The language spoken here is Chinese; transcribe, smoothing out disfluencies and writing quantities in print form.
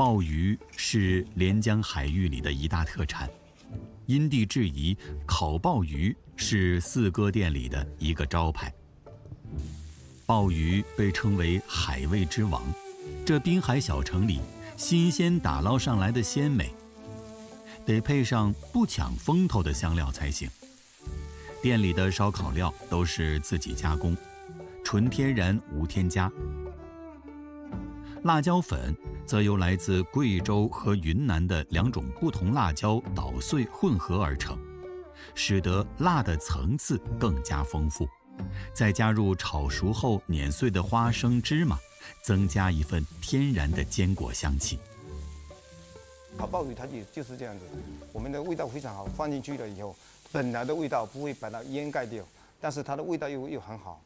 鲍鱼是连江海域里的一大特产，因地制宜，烤鲍鱼是四哥店里的一个招牌。鲍鱼被称为海味之王，这滨海小城里新鲜打捞上来的鲜美，得配上不抢风头的香料才行。店里的烧烤料都是自己加工，纯天然无添加。辣椒粉则由来自贵州和云南的2种不同辣椒捣碎混合而成，使得辣的层次更加丰富。再加入炒熟后碾碎的花生芝麻，增加一份天然的坚果香气。烤鲍鱼它就是这样子，我们的味道非常好，放进去了以后，本来的味道不会把它掩盖掉，但是它的味道又很好。